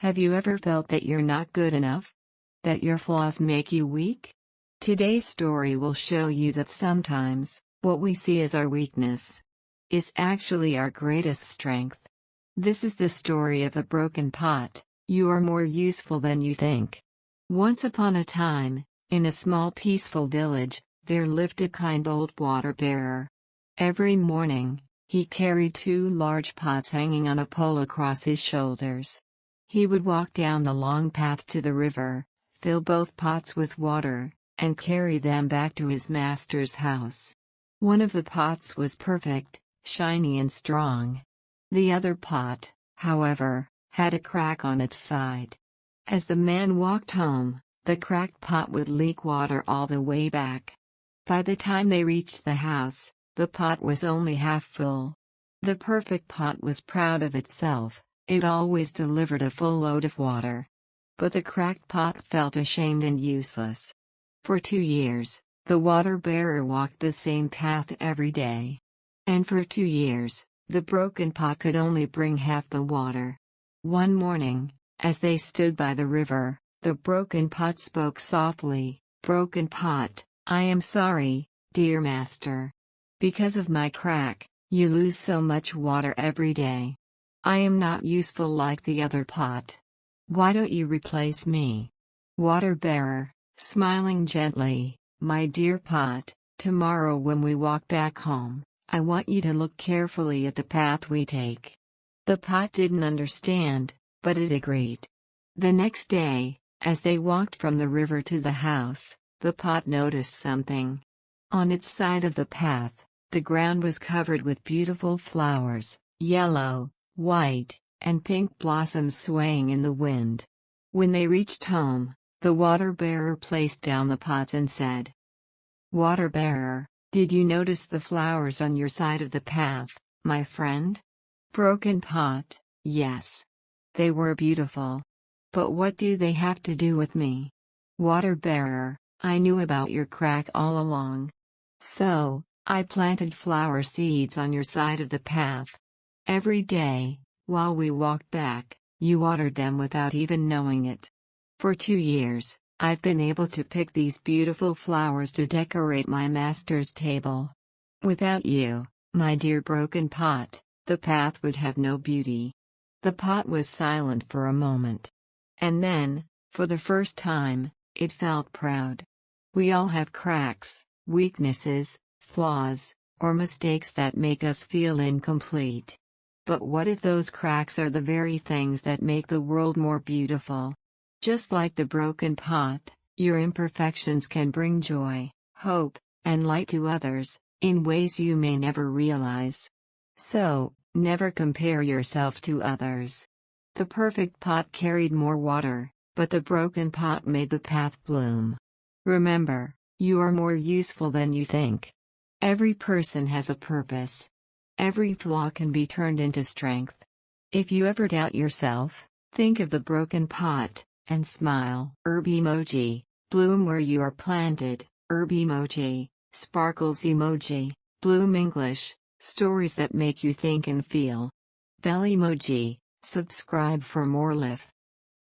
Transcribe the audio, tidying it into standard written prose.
Have you ever felt that you're not good enough? That your flaws make you weak? Today's story will show you that sometimes, what we see as our weakness is actually our greatest strength. This is the story of the broken pot. You are more useful than you think. Once upon a time, in a small peaceful village, there lived a kind old water bearer. Every morning, he carried 2 large pots hanging on a pole across his shoulders. He would walk down the long path to the river, fill both pots with water, and carry them back to his master's house. One of the pots was perfect, shiny and strong. The other pot, however, had a crack on its side. As the man walked home, the cracked pot would leak water all the way back. By the time they reached the house, the pot was only half full. The perfect pot was proud of itself. It always delivered a full load of water. But the cracked pot felt ashamed and useless. For 2 years, the water bearer walked the same path every day. And for 2 years, the broken pot could only bring half the water. One morning, as they stood by the river, the broken pot spoke softly. "Broken pot, I am sorry, dear master. Because of my crack, you lose so much water every day. I am not useful like the other pot. Why don't you replace me?" Water bearer, smiling gently, "My dear pot, tomorrow when we walk back home, I want you to look carefully at the path we take." The pot didn't understand, but it agreed. The next day, as they walked from the river to the house, the pot noticed something. On its side of the path, the ground was covered with beautiful flowers, yellow, white, and pink blossoms swaying in the wind. When they reached home, the water bearer placed down the pots and said, "Water bearer, did you notice the flowers on your side of the path, my friend?" Broken pot, "Yes. They were beautiful. But what do they have to do with me?" Water bearer, "I knew about your crack all along. So, I planted flower seeds on your side of the path. Every day, while we walked back, you watered them without even knowing it. For 2 years, I've been able to pick these beautiful flowers to decorate my master's table. Without you, my dear broken pot, the path would have no beauty." The pot was silent for a moment. And then, for the first time, it felt proud. We all have cracks, weaknesses, flaws, or mistakes that make us feel incomplete. But what if those cracks are the very things that make the world more beautiful? Just like the broken pot, your imperfections can bring joy, hope, and light to others, in ways you may never realize. So, never compare yourself to others. The perfect pot carried more water, but the broken pot made the path bloom. Remember, you are more useful than you think. Every person has a purpose. Every flaw can be turned into strength. If you ever doubt yourself, think of the broken pot, and smile. Herb emoji, bloom where you are planted. Herb emoji, sparkles emoji, bloom English, stories that make you think and feel. Bell emoji, subscribe for more life.